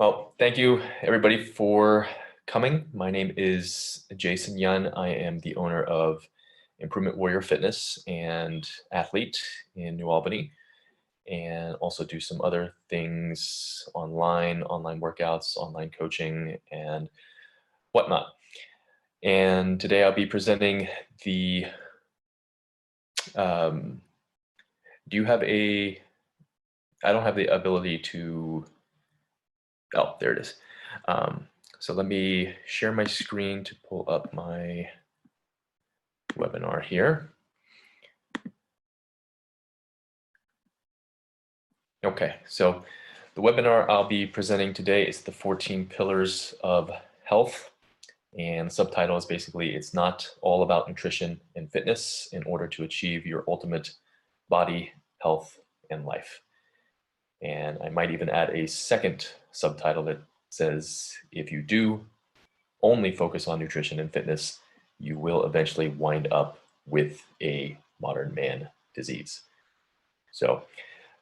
Well, thank you everybody for coming. My name is Jason Yun. I am the owner of Improvement Warrior Fitness and athlete in New Albany, and also do some other things online workouts, online coaching, and whatnot. And today I'll be presenting the, do you have a, I don't have the ability to, oh, there it is. So let me share my screen to pull up my webinar here. Okay, so the webinar I'll be presenting today is the 14 Pillars of Health. And the subtitle is basically, it's not all about nutrition and fitness in order to achieve your ultimate body, health, and life. And I might even add a second subtitle that says, if you do only focus on nutrition and fitness, you will eventually wind up with a modern man disease. So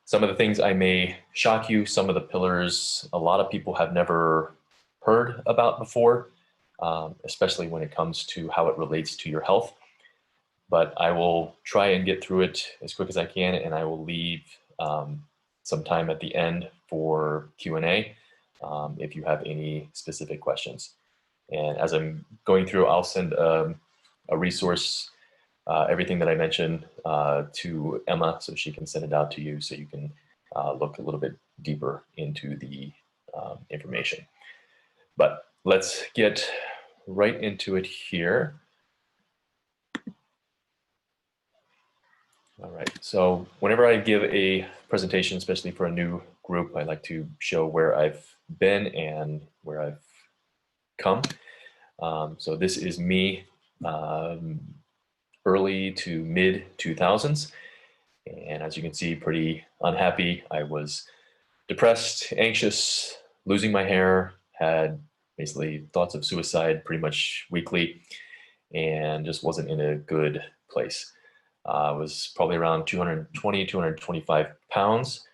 some of the things I may shock you, some of the pillars a lot of people have never heard about before, especially when it comes to how it relates to your health. But I will try and get through it as quick as I can, and I will leave some time at the end for Q&A if you have any specific questions. And as I'm going through, I'll send a resource, everything that I mentioned, to Emma so she can send it out to you so you can look a little bit deeper into the information. But let's get right into it here. All right, so whenever I give a presentation, especially for a new group, I like to show where I've been and where I've come. So this is me early to mid 2000s. And as you can see, pretty unhappy. I was depressed, anxious, losing my hair, had basically thoughts of suicide pretty much weekly, and just wasn't in a good place. I was probably around 220, 225 pounds.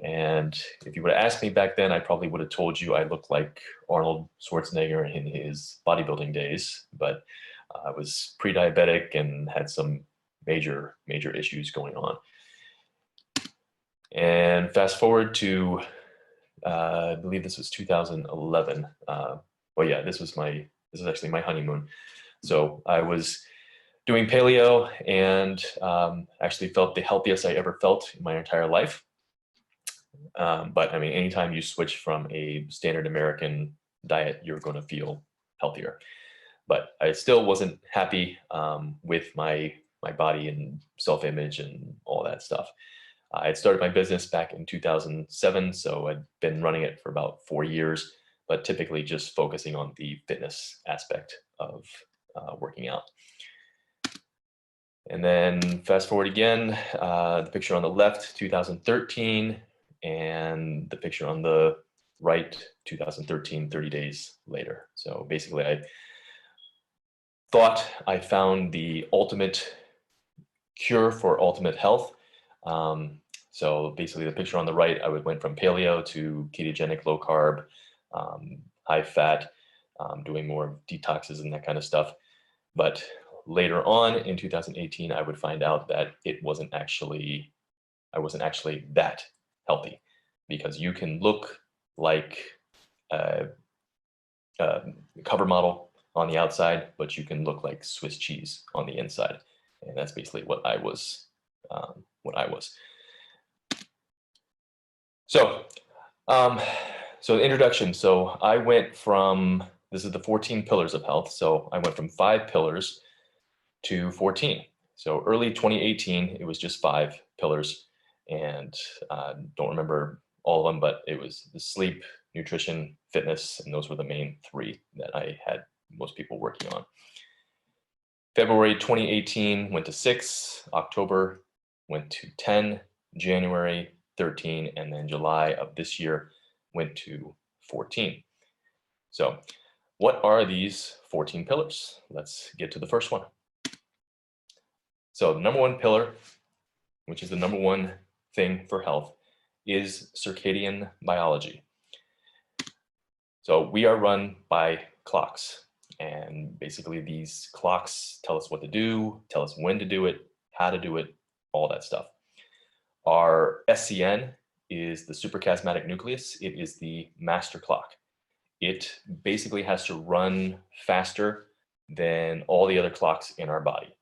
And if you would have asked me back then, I probably would have told you I looked like Arnold Schwarzenegger in his bodybuilding days, but I was pre-diabetic and had some major issues going on. And fast forward to, I believe this was 2011. Well, yeah, this is actually my honeymoon. So I was doing paleo and actually felt the healthiest I ever felt in my entire life. But I mean, anytime you switch from a standard American diet, you're going to feel healthier. But I still wasn't happy with my body and self-image and all that stuff. I had started my business back in 2007, so I'd been running it for about 4 years, but typically just focusing on the fitness aspect of working out. And then fast forward again, the picture on the left, 2013, and the picture on the right, 2013, 30 days later. So basically I thought I found the ultimate cure for ultimate health. So basically the picture on the right, I went from paleo to ketogenic, low carb, high fat, doing more detoxes and that kind of stuff. But later on in 2018, I would find out that I wasn't actually that healthy, because you can look like a cover model on the outside, but you can look like Swiss cheese on the inside. And that's basically what I was. So, so the introduction. So I went from, this is the 14 pillars of health. So I went from 5 pillars to 14. So early 2018, it was just 5 pillars, and don't remember all of them, but it was the sleep, nutrition, fitness, and those were the main 3 that I had most people working on. February 2018 went to 6, October went to 10, January 13, and then July of this year went to 14. So what are these 14 pillars? Let's get to the first one. So the number 1 pillar, which is the number 1 thing for health, is circadian biology. So we are run by clocks, and basically these clocks tell us what to do, tell us when to do it, how to do it, all that stuff. Our SCN is the suprachiasmatic nucleus. It is the master clock. It basically has to run faster than all the other clocks in our body.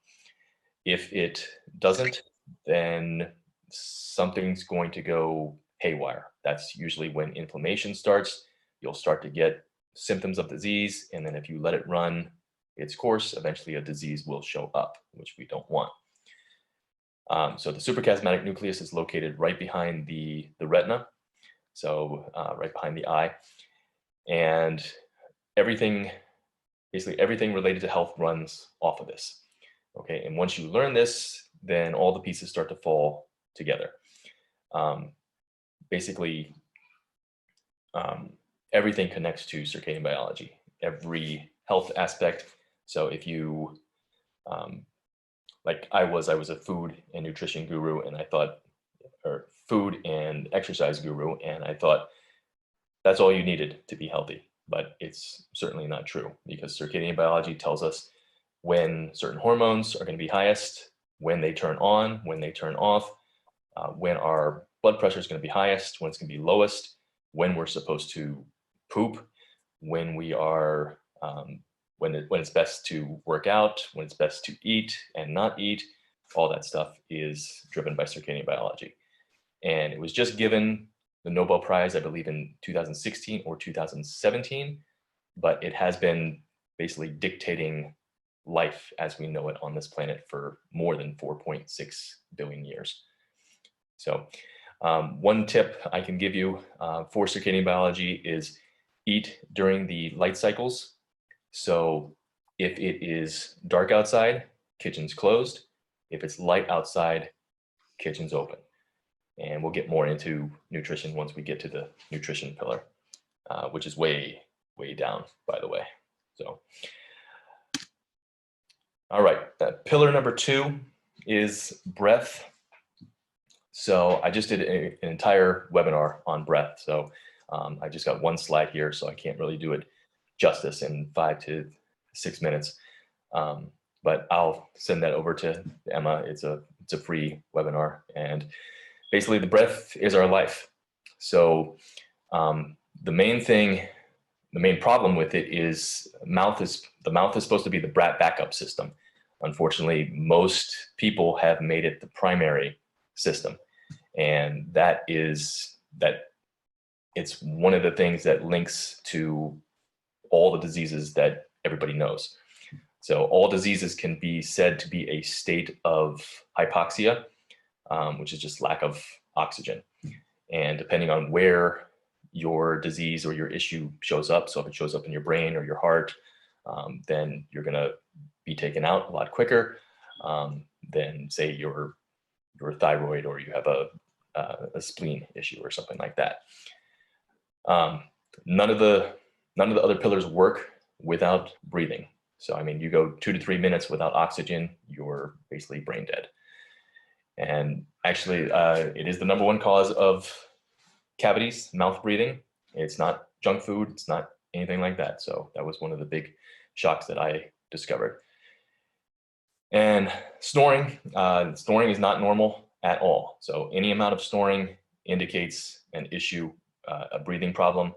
If it doesn't, then something's going to go haywire. That's usually when inflammation starts. You'll start to get symptoms of disease, and then if you let it run its course, eventually a disease will show up, which we don't want. So the suprachiasmatic nucleus is located right behind the retina, so right behind the eye, and basically everything related to health runs off of this. Okay, and once you learn this, then all the pieces start to fall together. Basically, everything connects to circadian biology, every health aspect. So if you, like I was a food and nutrition guru, and I thought, or food and exercise guru, and I thought that's all you needed to be healthy. But it's certainly not true, because circadian biology tells us when certain hormones are going to be highest, when they turn on, when they turn off, when our blood pressure is going to be highest, when it's going to be lowest, when we're supposed to poop, when we are, when it's best to work out, when it's best to eat and not eat. All that stuff is driven by circadian biology. And it was just given the Nobel Prize, I believe, in 2016 or 2017, but it has been basically dictating life as we know it on this planet for more than 4.6 billion years. So one tip I can give you for circadian biology is eat during the light cycles. So if it is dark outside, kitchen's closed. If it's light outside, kitchen's open. And we'll get more into nutrition once we get to the nutrition pillar, which is way, way down, by the way. So, all right, pillar number 2 is breath. So I just did an entire webinar on breath. So I just got one slide here, so I can't really do it justice in 5 to 6 minutes. But I'll send that over to Emma. It's a free webinar, and basically the breath is our life. So the main problem with it is the mouth is supposed to be the backup system. Unfortunately, most people have made it the primary system, and that it's one of the things that links to all the diseases that everybody knows. So all diseases can be said to be a state of hypoxia, which is just lack of oxygen. And depending on where your disease or your issue shows up, so if it shows up in your brain or your heart, then you're going to be taken out a lot quicker than, say, your thyroid, or you have a spleen issue or something like that. None of the other pillars work without breathing. So I mean, you go 2 to 3 minutes without oxygen, you're basically brain dead. And actually, it is the #1 cause of cavities, mouth breathing. It's not junk food. It's not anything like that. So that was one of the big shocks that I discovered. And snoring, snoring is not normal at all. So any amount of snoring indicates an issue, a breathing problem,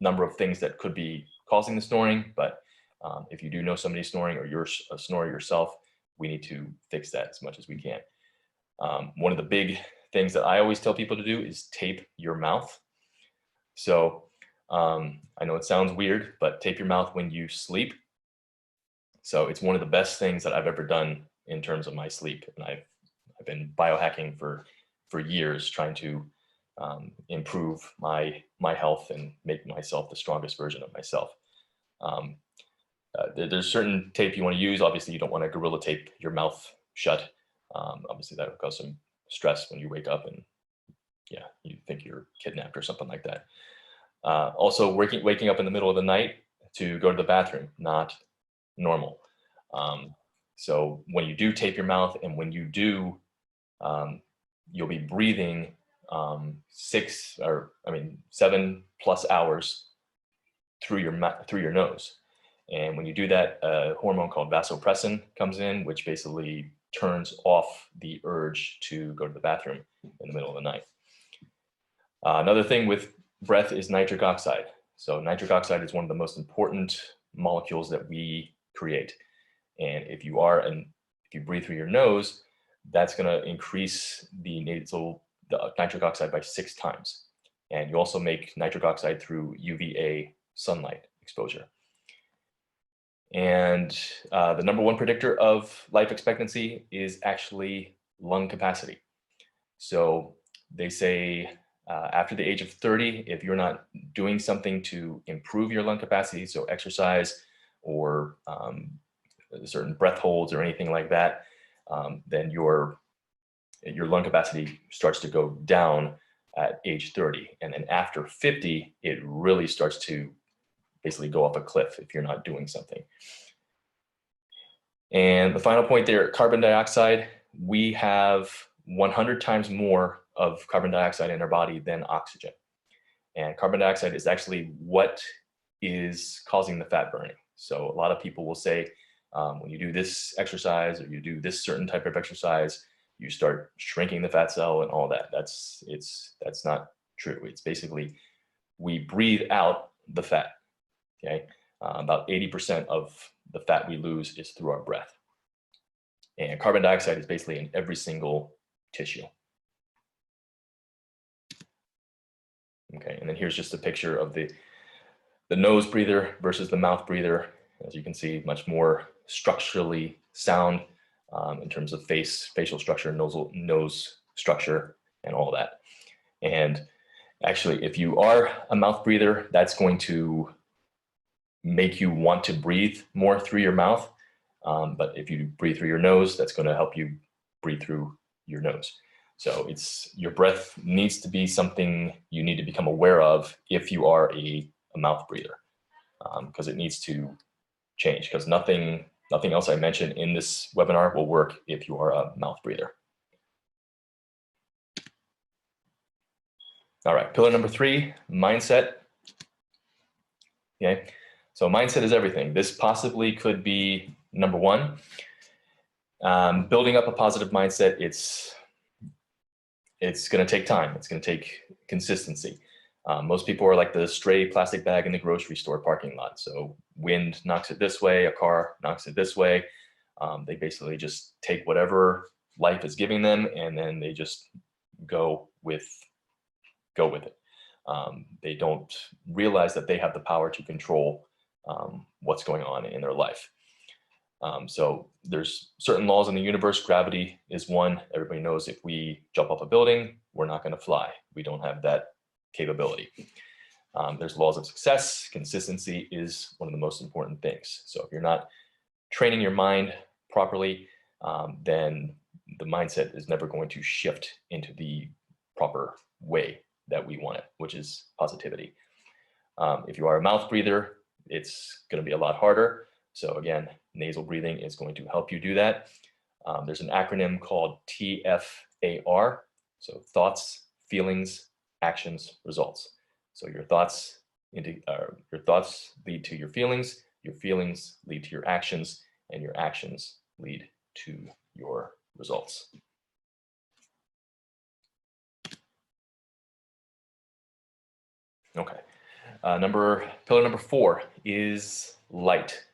number of things that could be causing the snoring. But if you do know somebody snoring, or you're a snorer yourself, we need to fix that as much as we can. One of the big things that I always tell people to do is tape your mouth. So I know it sounds weird, but tape your mouth when you sleep. So it's one of the best things that I've ever done in terms of my sleep. And I've been biohacking for years, trying to improve my health and make myself the strongest version of myself. There's certain tape you want to use. Obviously, you don't want to gorilla tape your mouth shut. Obviously, that would cause some stress when you wake up and you think you're kidnapped or something like that. Also, waking up in the middle of the night to go to the bathroom, not normal. So when you do tape your mouth, and when you do, you'll be breathing 7+ hours through your nose. And when you do that, a hormone called vasopressin comes in, which basically turns off the urge to go to the bathroom in the middle of the night. Another thing with breath is nitric oxide. So nitric oxide is one of the most important molecules that we create. And if you breathe through your nose, that's going to increase the nitric oxide by 6 times. And you also make nitric oxide through UVA sunlight exposure. And the #1 predictor of life expectancy is actually lung capacity. So they say after the age of 30, if you're not doing something to improve your lung capacity, so exercise or certain breath holds or anything like that, then your lung capacity starts to go down at age 30. And then after 50, it really starts to basically go off a cliff if you're not doing something. And the final point there, carbon dioxide, we have 100 times more of carbon dioxide in our body than oxygen. And carbon dioxide is actually what is causing the fat burning. So a lot of people will say, when you do this exercise or you do this certain type of exercise, you start shrinking the fat cell and all that. That's not true. It's basically, we breathe out the fat, okay? About 80% of the fat we lose is through our breath. And carbon dioxide is basically in every single tissue. Okay, and then here's just a picture of the nose breather versus the mouth breather. As you can see, much more structurally sound in terms of facial structure, nose structure, and all that. And actually, if you are a mouth breather, that's going to make you want to breathe more through your mouth. But if you breathe through your nose, that's going to help you breathe through your nose. So your breath needs to be something you need to become aware of if you are a mouth breather, because it needs to change, because nothing else I mentioned in this webinar will work if you are a mouth breather. All right, pillar #3, mindset. Okay, so mindset is everything. This possibly could be #1. Building up a positive mindset, it's going to take time. It's going to take consistency. Most people are like the stray plastic bag in the grocery store parking lot. So wind knocks it this way, a car knocks it this way. They basically just take whatever life is giving them, and then they just go with it. They don't realize that they have the power to control what's going on in their life. So there's certain laws in the universe. Gravity is one. Everybody knows if we jump off a building, we're not going to fly. We don't have that capability. There's laws of success. Consistency is one of the most important things. So if you're not training your mind properly, then the mindset is never going to shift into the proper way that we want it, which is positivity. If you are a mouth breather, it's going to be a lot harder. So again, nasal breathing is going to help you do that. There's an acronym called TFAR. So thoughts, feelings, actions, results. So your thoughts lead to your feelings lead to your actions, and your actions lead to your results. Okay, pillar #4 is light.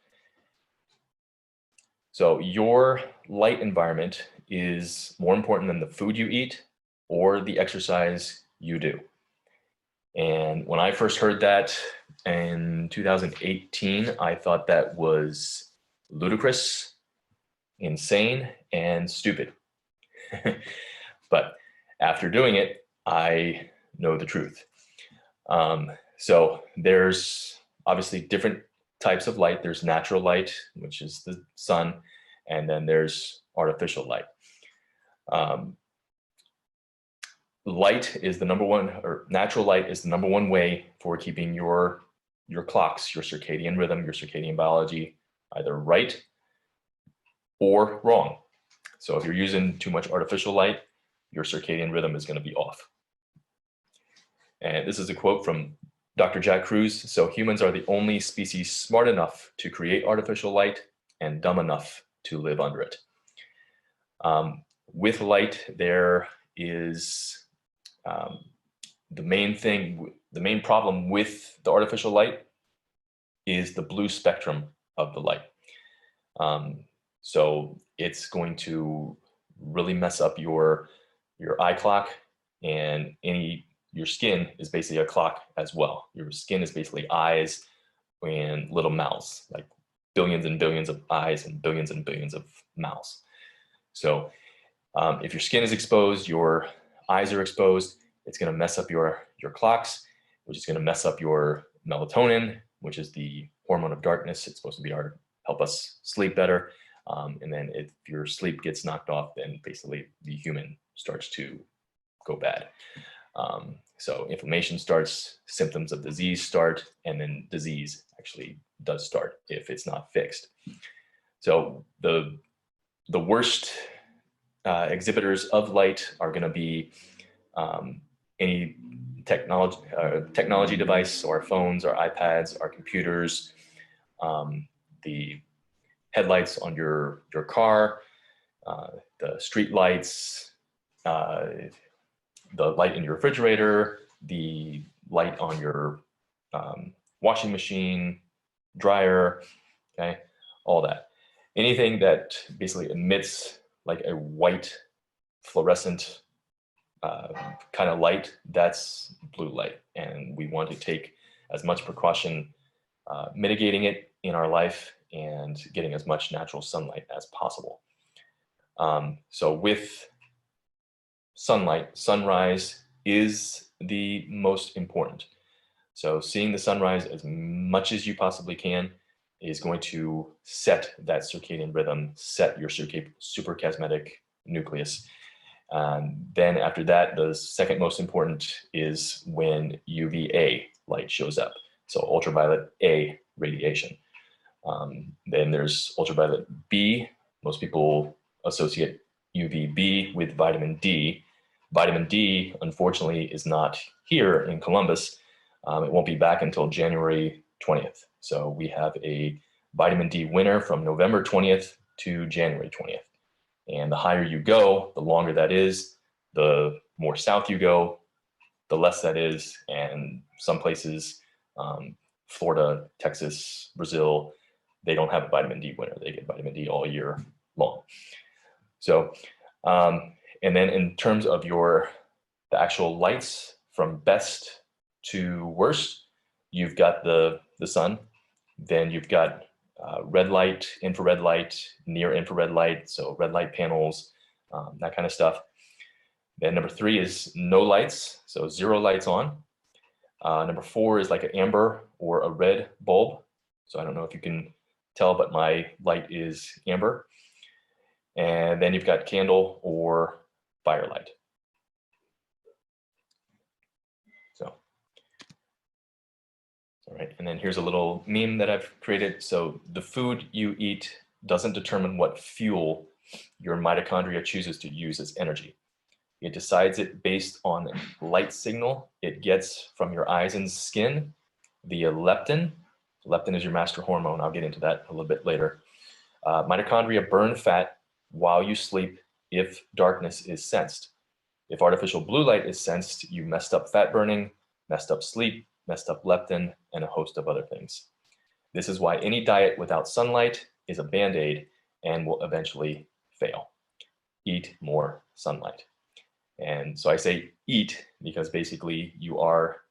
So your light environment is more important than the food you eat or the exercise you do. And when I first heard that in 2018, I thought that was ludicrous, insane, and stupid. But after doing it, I know the truth. So there's obviously different types of light. There's natural light, which is the sun, and then there's artificial light. Light is the #1, or natural light is the #1 way for keeping your clocks, your circadian rhythm, your circadian biology either right or wrong. So if you're using too much artificial light, your circadian rhythm is going to be off. And this is a quote from Dr. Jack Kruse. So humans are the only species smart enough to create artificial light and dumb enough to live under it. With light, there is the main problem with the artificial light is the blue spectrum of the light. So it's going to really mess up your eye clock, and your skin is basically a clock as well. Your skin is basically eyes and little mouths, like billions and billions of eyes and billions of mouths. So if your skin is exposed, your eyes are exposed, it's going to mess up your clocks, which is going to mess up your melatonin, which is the hormone of darkness. It's supposed to help us sleep better. And then if your sleep gets knocked off, then basically the human starts to go bad. So inflammation starts, symptoms of disease start, and then disease actually does start if it's not fixed. So the worst exhibitors of light are going to be any technology device, or phones, or iPads, or computers, the headlights on your car, the street lights, the light in your refrigerator, the light on your washing machine, dryer, okay, all that. Anything that basically emits like a white fluorescent kind of light, that's blue light. And we want to take as much precaution mitigating it in our life and getting as much natural sunlight as possible. So with sunlight, sunrise is the most important. So seeing the sunrise as much as you possibly can is going to set that circadian rhythm, set your suprachiasmatic nucleus. Then after that, the second most important is when UVA light shows up. So ultraviolet A radiation. Then there's ultraviolet B. Most people associate UVB with vitamin D. Vitamin D, unfortunately, is not here in Columbus. It won't be back until January 20th. So we have a vitamin D winter from November 20th to January 20th. And the higher you go, the longer that is, the more south you go, the less that is. And some places, Florida, Texas, Brazil, they don't have a vitamin D winter. They get vitamin D all year long. So, and then in terms of the actual lights from best to worst, you've got the sun, then you've got red light, infrared light, near infrared light, so red light panels, that kind of stuff. Then number 3 is no lights, so 0 lights on. Number 4 is like an amber or a red bulb. So I don't know if you can tell, but my light is amber. And then you've got candle or firelight. So, all right, and then here's a little meme that I've created. So the food you eat doesn't determine what fuel your mitochondria chooses to use as energy. It decides it based on light signal it gets from your eyes and skin via leptin. Leptin is your master hormone. I'll get into that a little bit later. Mitochondria burn fat while you sleep if darkness is sensed. If artificial blue light is sensed, you messed up fat burning, messed up sleep, messed up leptin, and a host of other things. This is why any diet without sunlight is a band-aid and will eventually fail. Eat more sunlight. And so I say eat because basically you are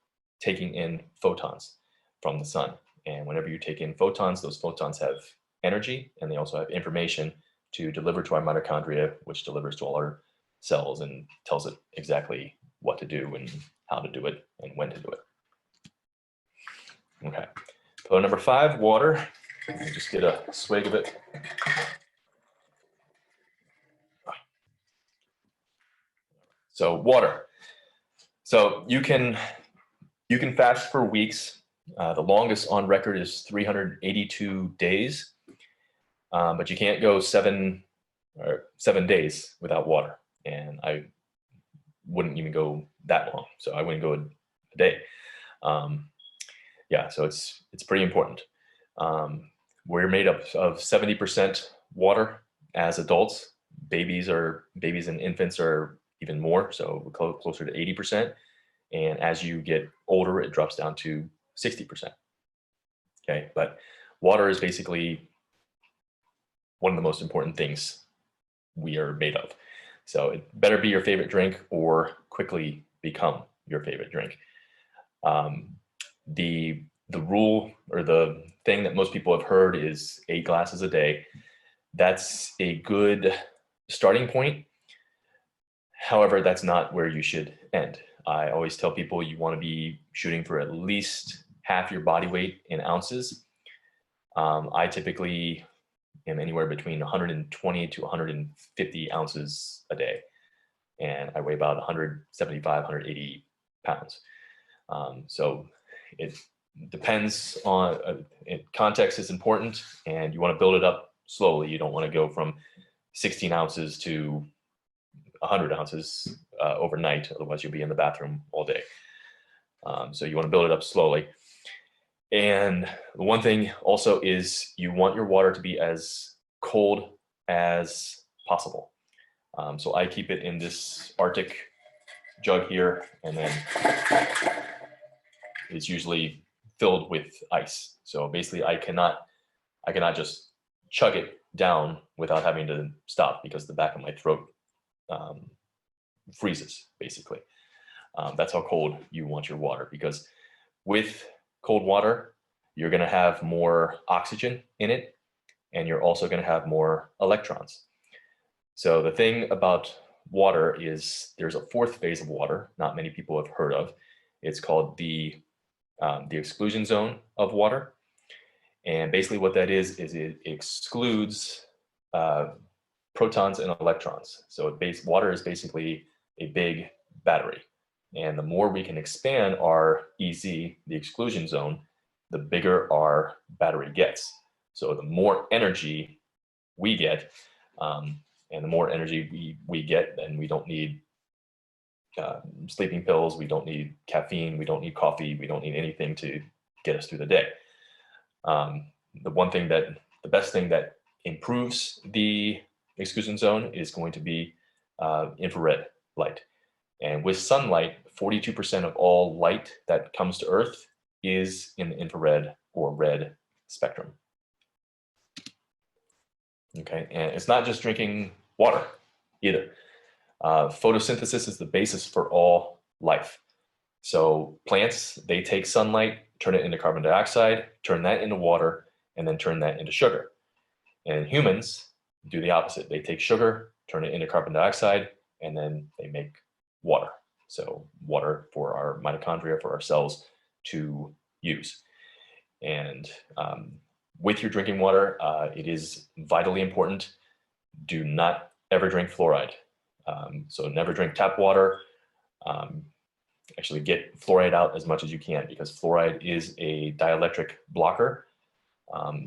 taking in photons from the sun. And whenever you take in photons, those photons have energy, and they also have information to deliver to our mitochondria, which delivers to all our cells and tells it exactly what to do and how to do it and when to do it. Okay, pillar number 5, water. Just get a swig of it. So water. So you can fast for weeks. The longest on record is 382 days, but you can't go 7 days without water. And I wouldn't even go that long. So I wouldn't go a day. Yeah, so it's pretty important. We're made up of 70% water as adults. Babies and infants are even more, so we're closer to 80%. And as you get older, it drops down to 60%. Okay, but water is basically one of the most important things we are made of. So it better be your favorite drink or quickly become your favorite drink. The rule or the thing that most people have heard is 8 glasses a day. That's a good starting point. However, that's not where you should end. I always tell people you want to be shooting for at least half your body weight in ounces. I typically am anywhere between 120 to 150 ounces a day. And I weigh about 175, 180 pounds. So it depends on, context is important, and you want to build it up slowly. You don't want to go from 16 ounces to 100 ounces overnight, otherwise you'll be in the bathroom all day. So you want to build it up slowly. And the one thing also is you want your water to be as cold as possible. So I keep it in this Arctic jug here, and then it's usually filled with ice. So basically I cannot just chug it down without having to stop, because the back of my throat freezes, basically. That's how cold you want your water, because with cold water, you're going to have more oxygen in it, and you're also going to have more electrons. So the thing about water is there's a fourth phase of water not many people have heard of. It's called the exclusion zone of water. And basically what that is it excludes protons and electrons. So water is basically a big battery. And the more we can expand our EZ, the exclusion zone, the bigger our battery gets. So the more energy we get, and the more energy we get, then we don't need sleeping pills, we don't need caffeine, we don't need coffee, we don't need anything to get us through the day. The best thing that improves the exclusion zone is going to be infrared light. And with sunlight, 42% of all light that comes to Earth is in the infrared or red spectrum. Okay, and it's not just drinking water either. Photosynthesis is the basis for all life. So plants, they take sunlight, turn it into carbon dioxide, turn that into water, and then turn that into sugar. And humans do the opposite. They take sugar, turn it into carbon dioxide, and then they make water. So water for our mitochondria, for our cells to use. And with your drinking water, it is vitally important. Do not ever drink fluoride. So never drink tap water. Actually get fluoride out as much as you can, because fluoride is a dielectric blocker.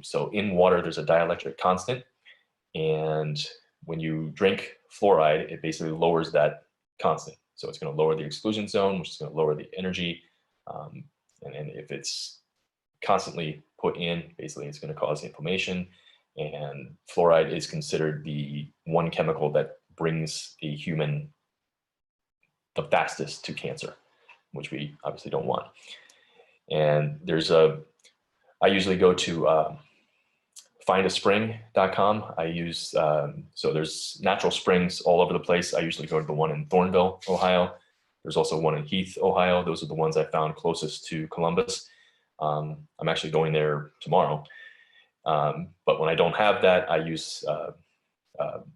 So in water, there's a dielectric constant. And when you drink fluoride, it basically lowers that constant. So it's going to lower the exclusion zone, which is going to lower the energy. And if it's constantly put in, basically it's going to cause inflammation. And fluoride is considered the one chemical that brings a human the fastest to cancer, which we obviously don't want. And I usually go to findaspring.com. I use, so there's natural springs all over the place. I usually go to the one in Thornville, Ohio. There's also one in Heath, Ohio. Those are the ones I found closest to Columbus. I'm actually going there tomorrow. But when I don't have that, I use a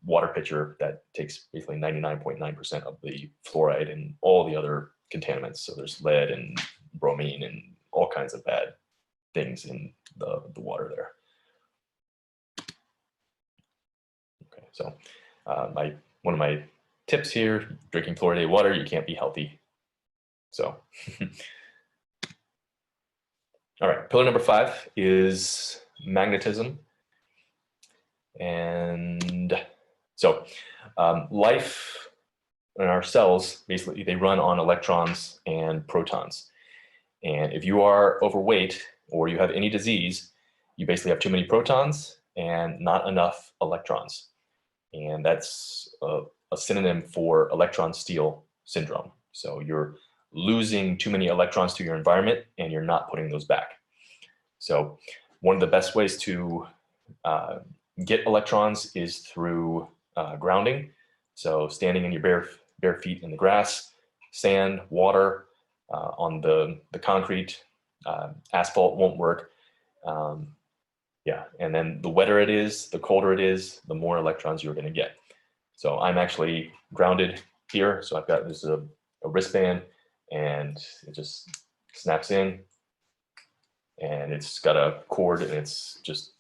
water pitcher that takes basically 99.9% of the fluoride and all the other contaminants. So there's lead and bromine and all kinds of bad things in the water there. Okay, so one of my tips here, drinking fluoridated water, you can't be healthy. So, all right, pillar number 5 is magnetism. And so life in our cells, basically they run on electrons and protons. And if you are overweight or you have any disease, you basically have too many protons and not enough electrons. And that's a synonym for electron steal syndrome. So you're losing too many electrons to your environment and you're not putting those back. So one of the best ways to get electrons is through grounding. So standing in your bare feet in the grass, sand, water, on the concrete, asphalt won't work. Yeah, and then the wetter it is, the colder it is, the more electrons you're going to get. So I'm actually grounded here. So I've got this a wristband, and it just snaps in, and it's got a cord, and it's just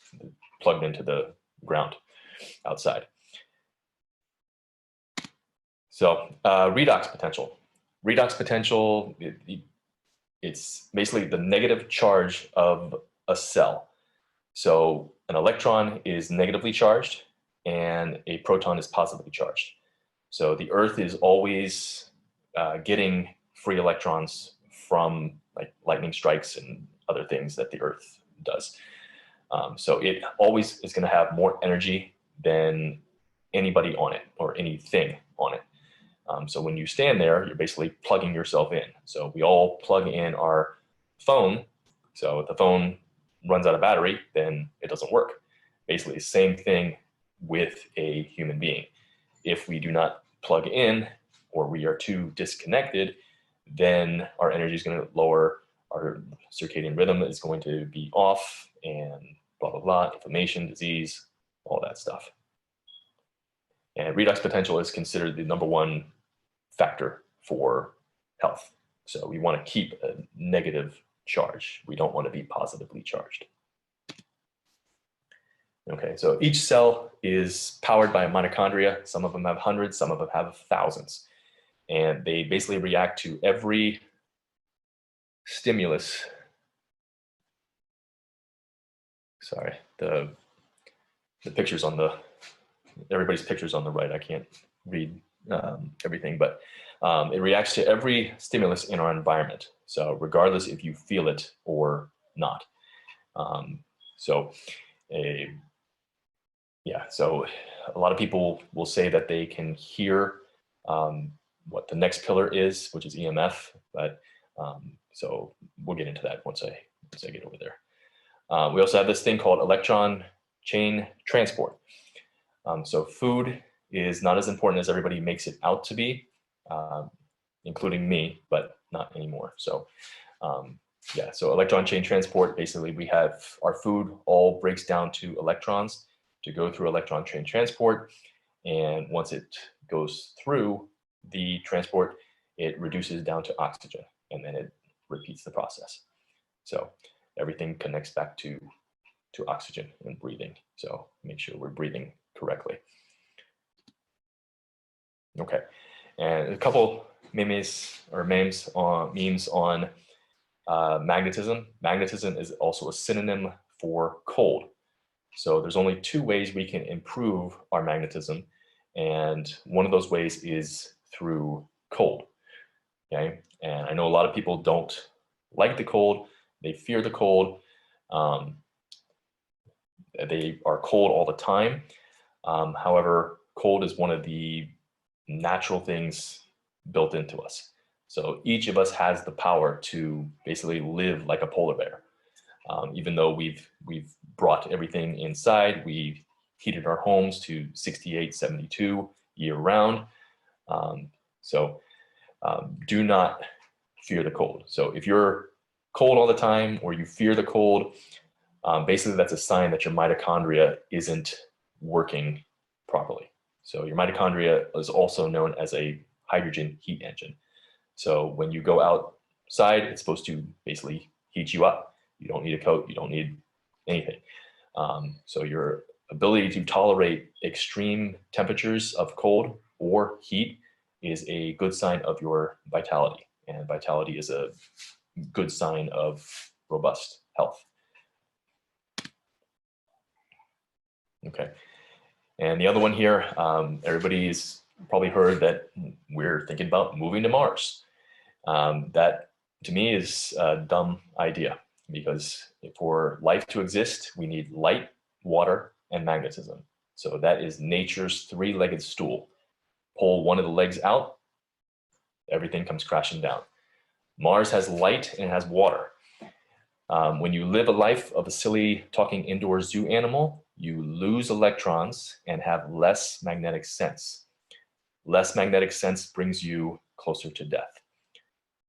plugged into the ground outside. So redox potential. Redox potential, it's basically the negative charge of a cell. So an electron is negatively charged and a proton is positively charged. So the Earth is always getting free electrons from like lightning strikes and other things that the Earth does. So it always is going to have more energy than anybody on it or anything on it. So when you stand there, you're basically plugging yourself in. So we all plug in our phone. So if the phone runs out of battery, then it doesn't work. Basically, the same thing with a human being. If we do not plug in or we are too disconnected, then our energy is going to lower, our circadian rhythm is going to be off, and blah, blah, blah, inflammation, disease, all that stuff. And redox potential is considered the #1 factor for health. So we want to keep a negative charge. We don't want to be positively charged. Okay, so each cell is powered by a mitochondria. Some of them have hundreds, some of them have thousands. And they basically react to every stimulus. Sorry, the pictures on the, everybody's pictures on the right. I can't read everything, but it reacts to every stimulus in our environment. So regardless if you feel it or not. So a lot of people will say that they can hear what the next pillar is, which is EMF, but so we'll get into that once I get over there. We also have this thing called electron chain transport. So food is not as important as everybody makes it out to be, including me, but not anymore. So yeah, so electron chain transport, basically we have our food all breaks down to electrons to go through electron chain transport. And once it goes through the transport, it reduces down to oxygen, and then it repeats the process. So everything connects back to oxygen and breathing. So make sure we're breathing correctly. Okay, and a couple memes on magnetism. Magnetism is also a synonym for cold. So there's only 2 ways we can improve our magnetism, and one of those ways is through cold. Okay, and I know a lot of people don't like the cold, they fear the cold, they are cold all the time. However, cold is one of the natural things built into us. So each of us has the power to basically live like a polar bear. Even though we've brought everything inside, we've heated our homes to 68, 72 year round. Do not fear the cold. So if you're cold all the time or you fear the cold, basically that's a sign that your mitochondria isn't working properly. So your mitochondria is also known as a hydrogen heat engine. So when you go outside, it's supposed to basically heat you up. You don't need a coat, you don't need anything. So your ability to tolerate extreme temperatures of cold or heat is a good sign of your vitality. And vitality is a good sign of robust health. Okay, and the other one here, everybody's probably heard that we're thinking about moving to Mars. That to me is a dumb idea, because for life to exist, we need light, water, and magnetism. So that is nature's three-legged stool. Pull one of the legs out, everything comes crashing down. Mars has light and it has water. When you live a life of a silly talking indoor zoo animal, you lose electrons and have less magnetic sense. Less magnetic sense brings you closer to death.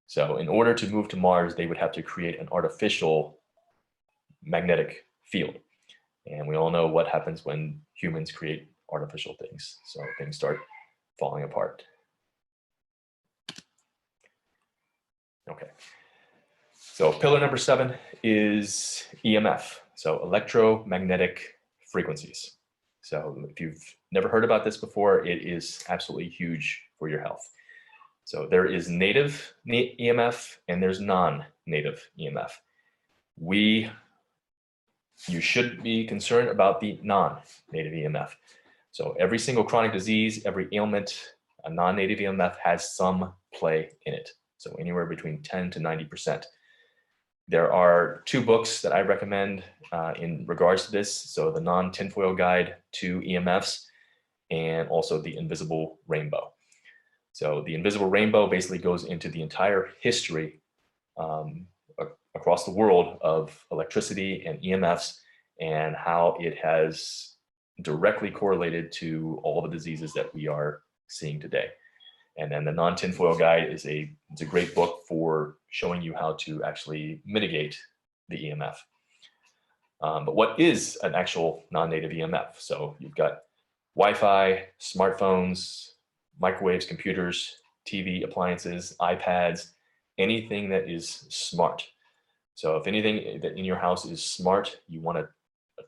So in order to move to Mars, they would have to create an artificial magnetic field. And we all know what happens when humans create artificial things. So things start falling apart. Okay. So pillar number 7 is EMF, so electromagnetic frequencies. So if you've never heard about this before, it is absolutely huge for your health. So there is native EMF and there's non-native EMF. You should be concerned about the non-native EMF. So every single chronic disease, every ailment, a non-native EMF has some play in it. So anywhere between 10 to 90%. There are 2 books that I recommend in regards to this. So the Non-Tinfoil Guide to EMFs and also the Invisible Rainbow. So the Invisible Rainbow basically goes into the entire history across the world of electricity and EMFs and how it has directly correlated to all the diseases that we are seeing today. And then the Non-Tinfoil Guide is it's a great book for showing you how to actually mitigate the EMF. But what is an actual non-native EMF? So you've got Wi-Fi, smartphones, microwaves, computers, TV, appliances, iPads, anything that is smart. So if anything that in your house is smart, you want to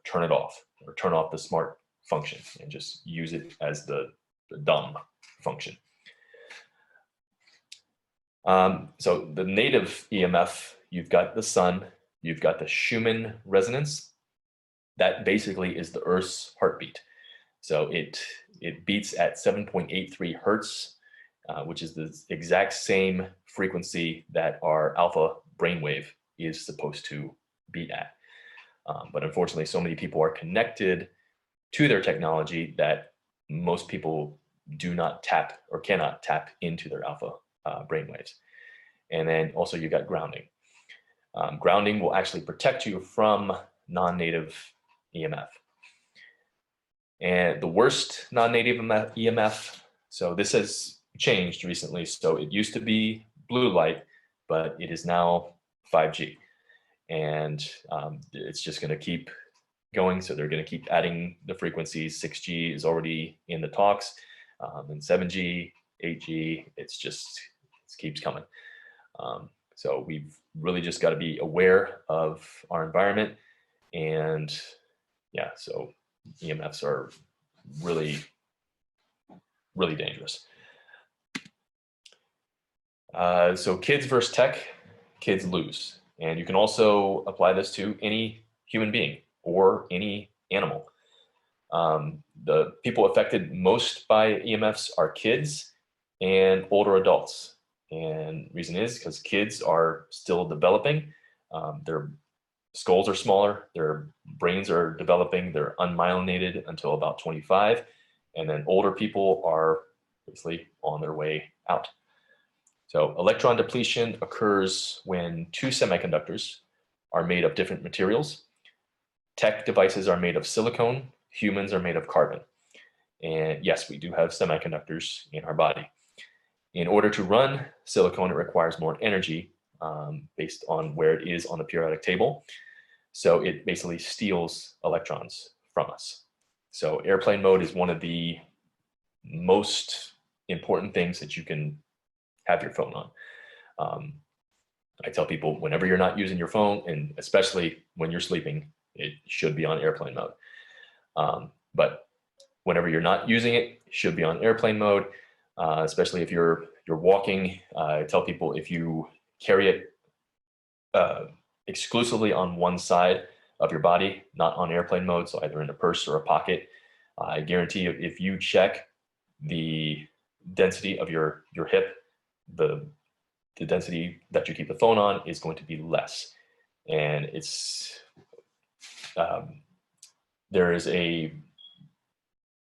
turn it off or turn off the smart function and just use it as the dumb function. So the native EMF, you've got the sun, you've got the Schumann resonance. That basically is the Earth's heartbeat. So it beats at 7.83 hertz, which is the exact same frequency that our alpha brainwave is supposed to beat at. But unfortunately, so many people are connected to their technology that most people do not tap or cannot tap into their alpha brainwaves. And then also you got grounding. Grounding will actually protect you from non-native EMF. And the worst non-native EMF, so this has changed recently. So it used to be blue light, but it is now 5G. And it's just going to keep going. So they're going to keep adding the frequencies. 6G is already in the talks, and 7G, 8G, it keeps coming. So we've really just got to be aware of our environment. And yeah, so EMFs are really, really dangerous. So kids versus tech, kids lose. And you can also apply this to any human being or any animal. The people affected most by EMFs are kids and older adults. And reason is because kids are still developing. Their skulls are smaller, their brains are developing, they're unmyelinated until about 25. And then older people are basically on their way out. So electron depletion occurs when 2 semiconductors are made of different materials. Tech devices are made of silicone, humans are made of carbon. And yes, we do have semiconductors in our body. In order to run silicone, it requires more energy based on where it is on the periodic table. So it basically steals electrons from us. So airplane mode is one of the most important things that you can have your phone on. I tell people whenever you're not using your phone, and especially when you're sleeping, it should be on airplane mode. But whenever you're not using it, it should be on airplane mode, especially if you're walking. I tell people if you carry it exclusively on one side of your body, not on airplane mode, so either in a purse or a pocket, I guarantee you, if you check the density of your hip, the the density that you keep the phone on is going to be less. And there is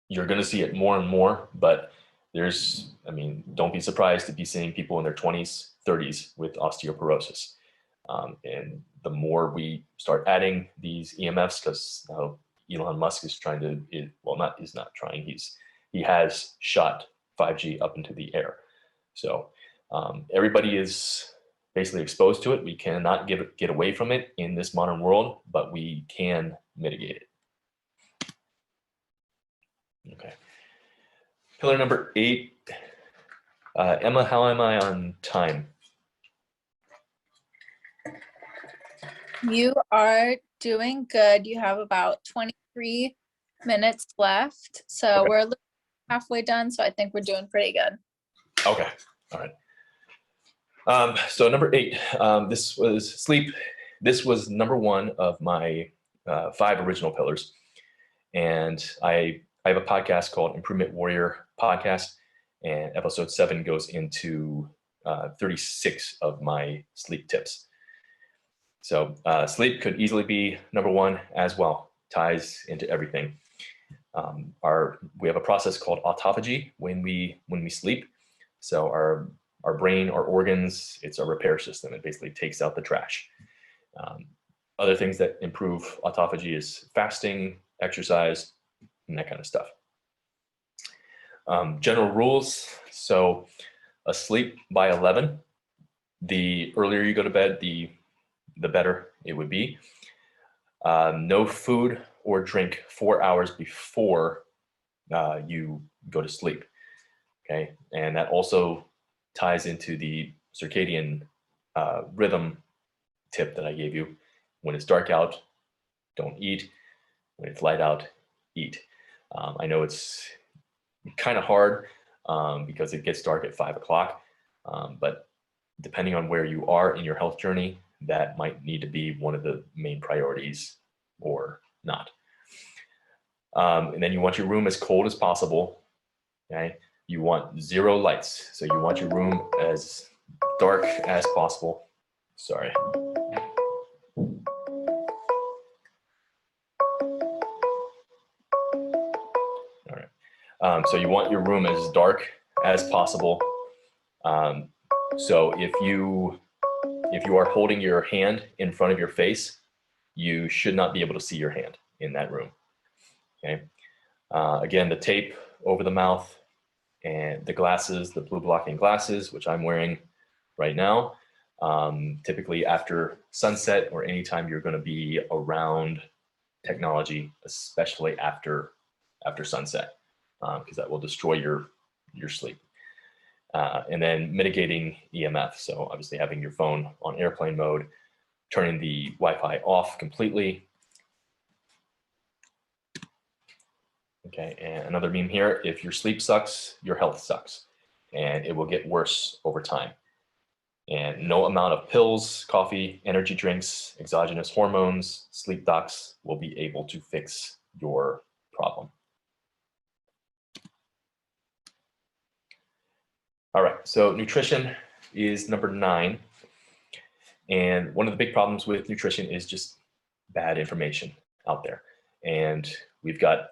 you're going to see it more and more, but I mean, don't be surprised to be seeing people in their 20s, 30s with osteoporosis. And the more we start adding these EMFs, because Elon Musk is trying to, he's not trying, he has shot 5G up into the air. So everybody is basically exposed to it. We cannot get away from it in this modern world, but we can mitigate it. Okay. Pillar number 8. Emma, how am I on time? You are doing good. You have about 23 minutes left. So Okay. we're halfway done. So I think we're doing pretty good. Okay. All right. So number 8, this was sleep. This was number 1 of my 5 original pillars. And I have a podcast called Improvement Warrior Podcast, and episode 7 goes into 36 of my sleep tips. So sleep could easily be number 1 as well, ties into everything. We have a process called autophagy when we sleep. So our brain, our organs, it's a repair system. It basically takes out the trash. Other things that improve autophagy is fasting, exercise, and that kind of stuff. General rules. So asleep by 11. The earlier you go to bed, the better it would be. No food or drink 4 hours before you go to sleep. Okay, and that also ties into the circadian rhythm tip that I gave you. When it's dark out, don't eat. When it's light out, eat. I know it's kind of hard because it gets dark at 5 o'clock, but depending on where you are in your health journey, that might need to be one of the main priorities or not. And then you want your room as cold as possible. Okay, you want 0 lights, so you want your room as dark as possible. Sorry. All right. So you want your room as dark as possible. So if you are holding your hand in front of your face, you should not be able to see your hand in that room. Okay. Again, the tape over the mouth and the glasses, the blue blocking glasses, which I'm wearing right now, typically after sunset or anytime you're going to be around technology, especially after sunset, because that will destroy your sleep. And then mitigating EMF. So obviously having your phone on airplane mode, turning the Wi-Fi off completely. Okay, and another meme here, if your sleep sucks, your health sucks, and it will get worse over time. And no amount of pills, coffee, energy drinks, exogenous hormones, sleep docs will be able to fix your problem. All right, so nutrition is number 9. And one of the big problems with nutrition is just bad information out there. And we've got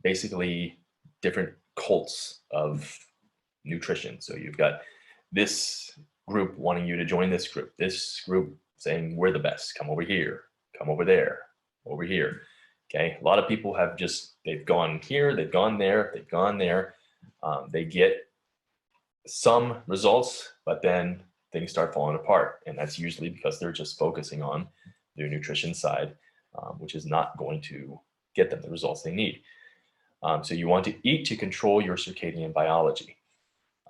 basically different cults of nutrition. So you've got this group wanting you to join this group saying we're the best, come over here, come over there, over here. Okay, a lot of people have they've gone here, they've gone there, they've gone there. They get some results, but then things start falling apart. And that's usually because they're just focusing on their nutrition side, which is not going to get them the results they need. So you want to eat to control your circadian biology.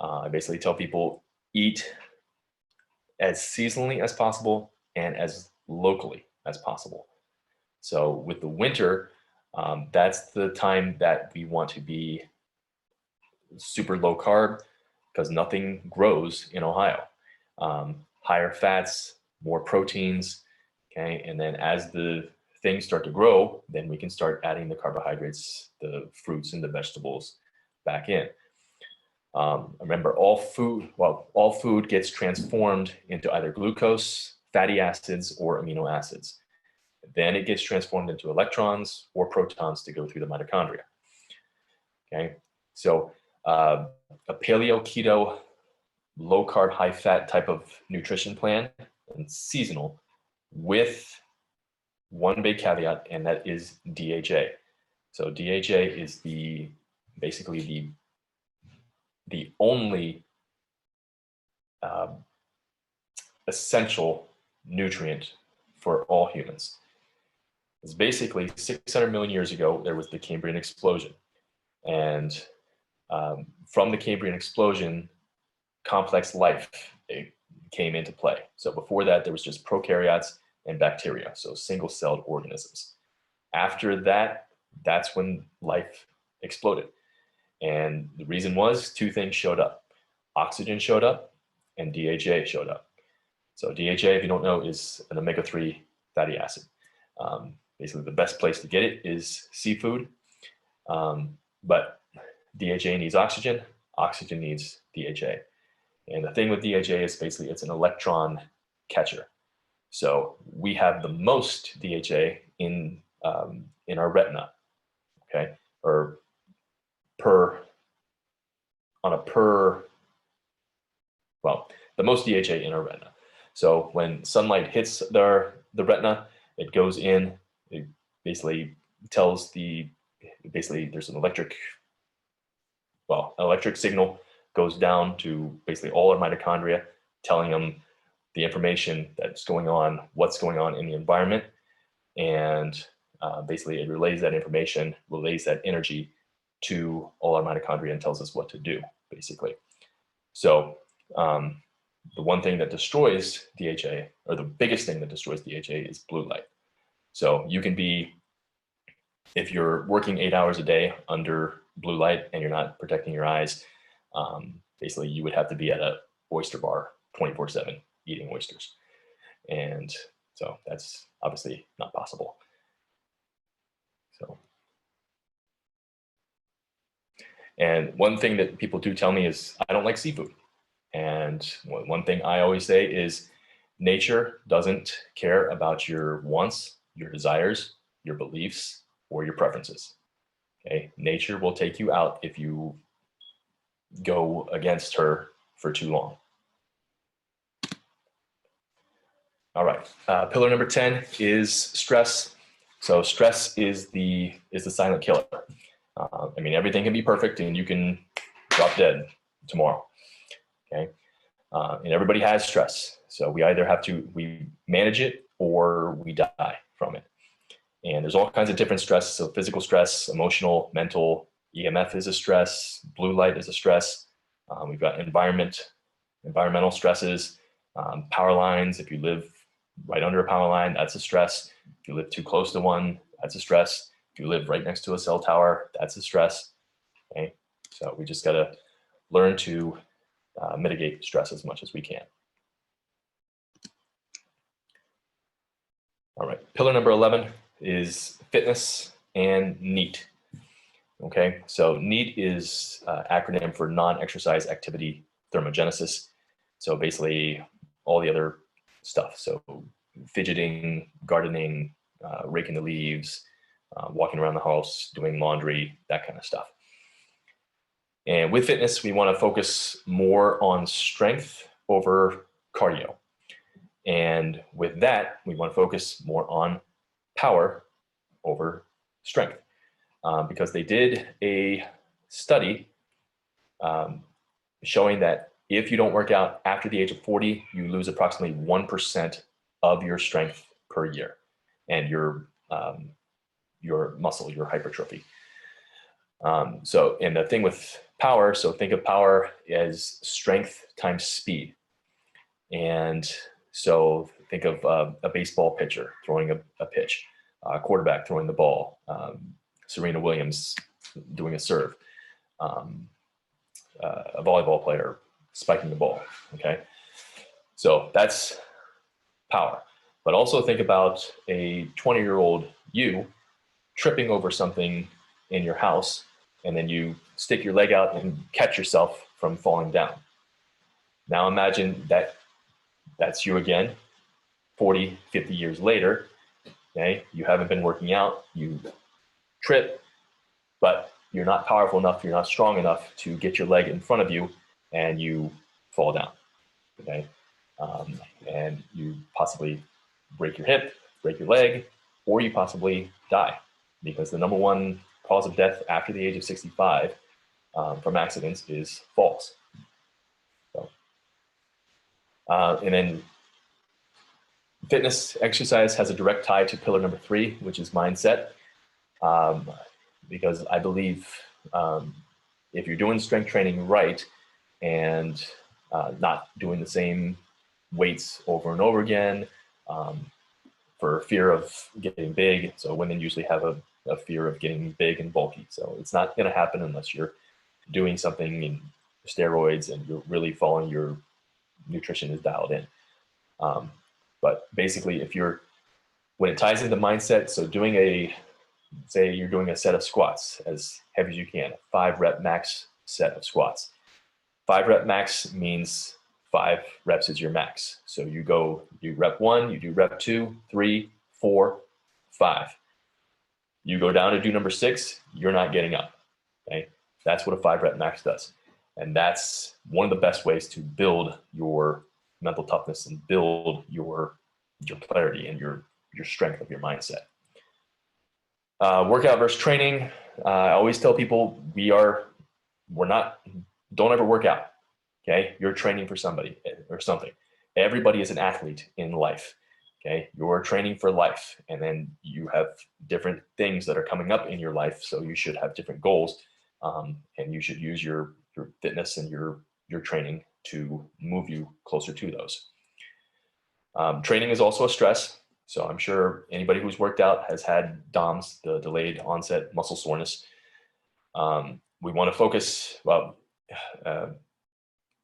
I basically tell people eat as seasonally as possible and as locally as possible. So with the winter, that's the time that we want to be super low carb because nothing grows in Ohio. Higher fats, more proteins, okay? And then as the things start to grow, then we can start adding the carbohydrates, the fruits and the vegetables back in. Remember, all food gets transformed into either glucose, fatty acids, or amino acids. Then it gets transformed into electrons or protons to go through the mitochondria. Okay, so a paleo, keto, low carb, high fat type of nutrition plan, and seasonal, with one big caveat, and that is DHA. So DHA is basically the only essential nutrient for all humans. It's basically 600 million years ago, there was the Cambrian explosion. And from the Cambrian explosion, complex life came into play. So before that, there was just prokaryotes and bacteria, so single-celled organisms. After that, that's when life exploded. And the reason was two things showed up. Oxygen showed up and DHA showed up. So DHA, if you don't know, is an omega-3 fatty acid. Basically, the best place to get it is seafood. But DHA needs oxygen, oxygen needs DHA. And the thing with DHA is basically it's an electron catcher. So we have the most DHA in our retina, okay? Or the most DHA in our retina. So when sunlight hits the retina, it goes in, it basically tells there's an electric signal goes down to basically all our mitochondria, telling them the information that's going on, what's going on in the environment. And basically it relays that information, relays that energy to all our mitochondria and tells us what to do, basically. So the one thing that destroys DHA, or the biggest thing that destroys DHA, is blue light. So you can be, if you're working 8 hours a day under blue light and you're not protecting your eyes, basically you would have to be at a oyster bar 24/7 eating oysters. And so that's obviously not possible. So, and one thing that people do tell me is I don't like seafood. And one thing I always say is nature doesn't care about your wants, your desires, your beliefs, or your preferences. Okay, nature will take you out if you go against her for too long. All right, pillar number 10 is stress. So stress is the silent killer. I mean, everything can be perfect and you can drop dead tomorrow. Okay, and everybody has stress. So we either we manage it or we die from it. And there's all kinds of different stress. So physical stress, emotional, mental, EMF is a stress, blue light is a stress. We've got environmental stresses, power lines. If you live right under a power line, that's a stress. If you live too close to one, that's a stress. If you live right next to a cell tower, that's a stress. Okay, so we just gotta learn to mitigate stress as much as we can. All right, pillar number 11 is fitness and NEAT. Okay, so NEAT is acronym for non-exercise activity thermogenesis. So basically all the other stuff. So fidgeting, gardening, raking the leaves, walking around the house, doing laundry, that kind of stuff. And with fitness, we want to focus more on strength over cardio. And with that, we want to focus more on power over strength. Because they did a study showing that if you don't work out after the age of 40, you lose approximately 1% of your strength per year and your muscle, your hypertrophy. So, and the thing with power, so think of power as strength times speed. And so think of a baseball pitcher throwing a pitch, a quarterback throwing the ball, Serena Williams doing a serve, a volleyball player spiking the ball, okay? So that's power. But also think about a 20-year-old you tripping over something in your house, and then you stick your leg out and catch yourself from falling down. Now imagine that that's you again, 40, 50 years later. Okay, you haven't been working out, you trip, but you're not powerful enough, you're not strong enough to get your leg in front of you, and you fall down. Okay, and you possibly break your hip, break your leg, or you possibly die, because the number one cause of death after the age of 65 from accidents is falls. So, and then fitness exercise has a direct tie to pillar number 3, which is mindset, because I believe if you're doing strength training right and not doing the same weights over and over again for fear of getting big. So women usually have a fear of getting big and bulky. So it's not going to happen unless you're doing something in steroids and you're really following your nutrition is dialed in. But basically, when it ties into mindset, so say you're doing a set of squats as heavy as you can, a 5-rep max set of squats. 5-rep max means 5 reps is your max. So you rep 1, you do rep 2, 3, 4, 5. You go down to do number 6, you're not getting up. Okay, that's what a 5-rep max does, and that's one of the best ways to build your mental toughness and build your clarity and your strength of your mindset. Workout versus training. I always tell people don't ever work out. Okay, you're training for somebody or something. Everybody is an athlete in life. Okay, you're training for life, and then you have different things that are coming up in your life. So you should have different goals, and you should use your fitness and your training to move you closer to those. Training is also a stress. So I'm sure anybody who's worked out has had DOMS, the delayed onset muscle soreness. We want to focus,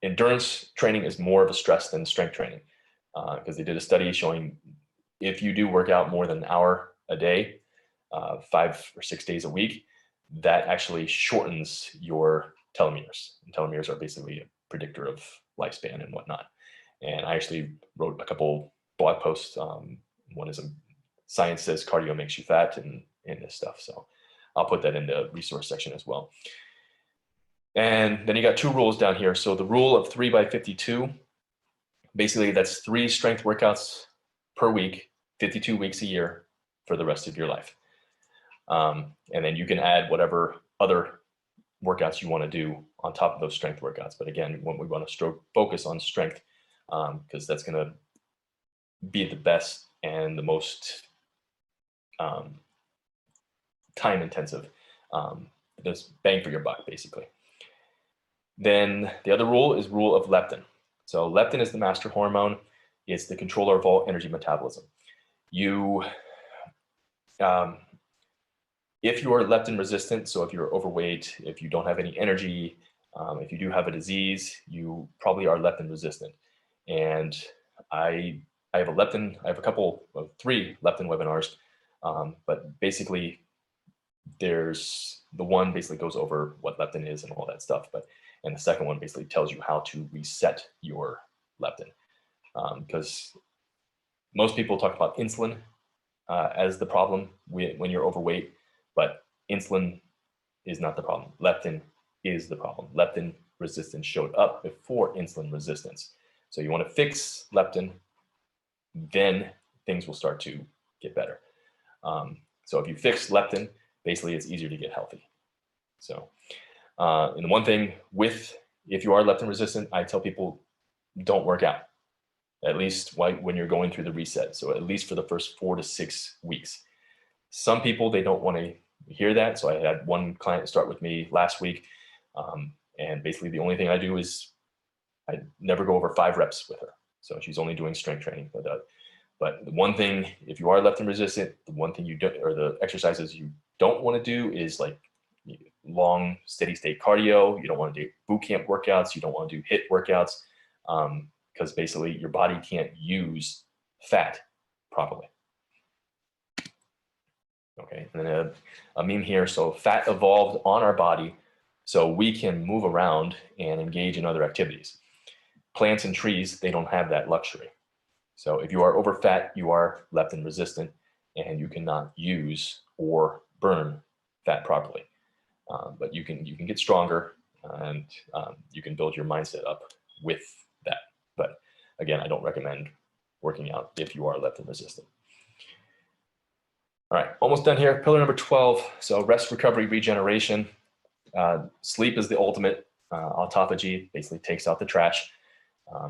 endurance training is more of a stress than strength training, because they did a study showing if you do work out more than an hour a day, 5 or 6 days a week, that actually shortens your telomeres. And telomeres are basically a predictor of lifespan and whatnot. And I actually wrote a couple blog posts. One is Science Says Cardio Makes You Fat and this stuff. So I'll put that in the resource section as well. And then you got 2 rules down here. So the rule of 3 by 52, basically that's 3 strength workouts per week, 52 weeks a year for the rest of your life. And then you can add whatever other workouts you want to do on top of those strength workouts. But again, when we want to focus on strength, because that's going to be the best and the most time intensive, this bang for your buck, basically. Then the other rule is rule of leptin. So leptin is the master hormone. It's the controller of all energy metabolism. If you are leptin resistant, so if you're overweight, if you don't have any energy, if you do have a disease, you probably are leptin resistant. And I have a couple of 3 leptin webinars, but basically there's the one basically goes over what leptin is and all that stuff, and the second one basically tells you how to reset your leptin, because most people talk about insulin as the problem when you're overweight, but insulin is not the problem. Leptin is the problem. Leptin resistance showed up before insulin resistance. So you want to fix leptin, then things will start to get better. So if you fix leptin, basically it's easier to get healthy. So, and the one thing if you are leptin resistant, I tell people don't work out, at least when you're going through the reset. So at least for the first 4 to 6 weeks. Some people, they don't want to hear that. So I had one client start with me last week. And basically the only thing I do is I never go over 5 reps with her. So she's only doing strength training. But the one thing, if you are leptin resistant, the one thing you don't, or the exercises you don't want to do is like long steady state cardio. You don't want to do boot camp workouts. You don't want to do HIIT workouts, because basically your body can't use fat properly. Okay, and then a meme here. So fat evolved on our body So we can move around and engage in other activities. Plants and trees, they don't have that luxury. So if you are overfat, you are leptin resistant, and you cannot use or burn fat properly. But you can get stronger, and you can build your mindset up with that. But again, I don't recommend working out if you are leptin resistant. All right, almost done here. Pillar number 12. So rest, recovery, regeneration. Sleep is the ultimate. Autophagy basically takes out the trash.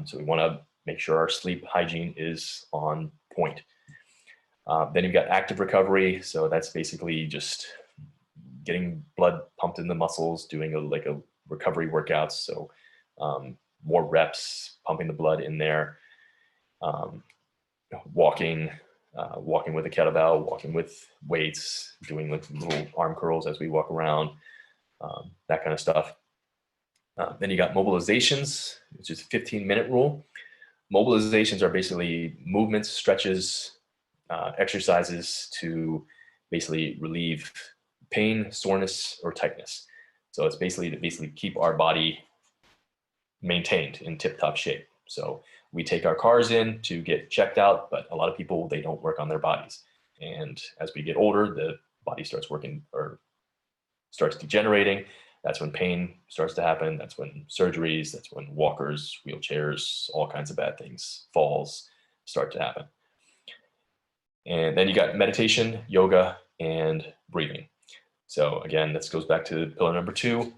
So we want to make sure our sleep hygiene is on point. Then you've got active recovery. So that's basically just getting blood pumped in the muscles, doing like a recovery workouts. So more reps, pumping the blood in there, walking with a kettlebell, walking with weights, doing like little arm curls as we walk around, that kind of stuff. Then you got mobilizations, which is a 15-minute rule. Mobilizations are basically movements, stretches, exercises to basically relieve pain, soreness, or tightness. So it's basically to keep our body maintained in tip-top shape. So we take our cars in to get checked out, but a lot of people, they don't work on their bodies. And as we get older, the body starts working or starts degenerating. That's when pain starts to happen. That's when surgeries, that's when walkers, wheelchairs, all kinds of bad things, falls start to happen. And then you got meditation, yoga, and breathing. So again, this goes back to pillar number 2.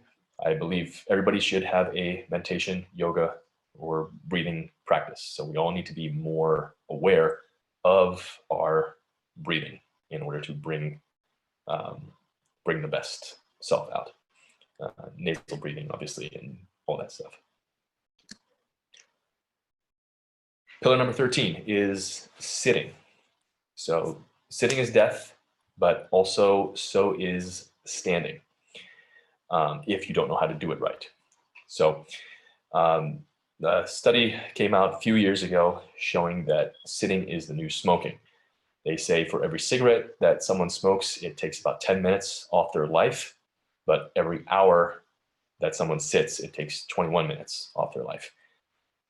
I believe everybody should have a meditation, yoga, or breathing practice. So we all need to be more aware of our breathing in order to bring the best self out. Nasal breathing, obviously, and all that stuff. Pillar number 13 is sitting. So sitting is death, but also so is standing, if you don't know how to do it right. So the study came out a few years ago showing that sitting is the new smoking. They say for every cigarette that someone smokes, it takes about 10 minutes off their life, but every hour that someone sits, it takes 21 minutes off their life.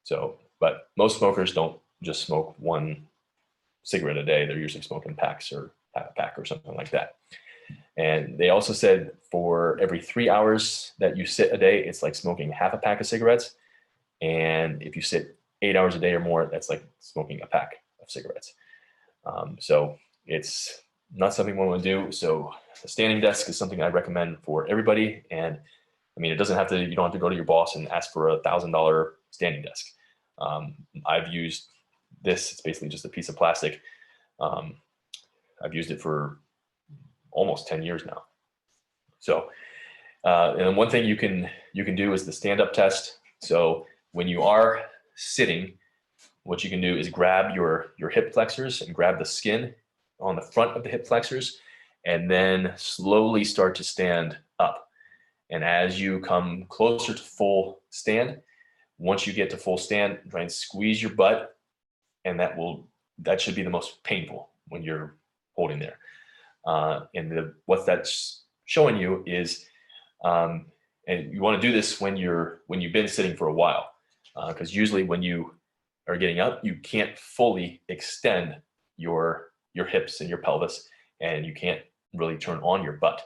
So, but most smokers don't just smoke one cigarette a day. They're usually smoking packs or half a pack or something like that. And they also said for every 3 hours that you sit a day, it's like smoking half a pack of cigarettes. And if you sit 8 hours a day or more, that's like smoking a pack of cigarettes. So it's not something we want to do. So a standing desk is something I recommend for everybody. And I mean, it doesn't have to, you don't have to go to your boss and ask for $1,000 standing desk. I've used this, it's basically just a piece of plastic. I've used it for almost 10 years now. So, and one thing you can do is the stand-up test. So when you are sitting, what you can do is grab your hip flexors and grab the skin on the front of the hip flexors, and then slowly start to stand up. And as you come closer to full stand, once you get to full stand, try and squeeze your butt, and that should be the most painful when you're holding there. And what that's showing you is, and you want to do this when you've been sitting for a while, because usually when you are getting up, you can't fully extend your hips and your pelvis, and you can't really turn on your butt.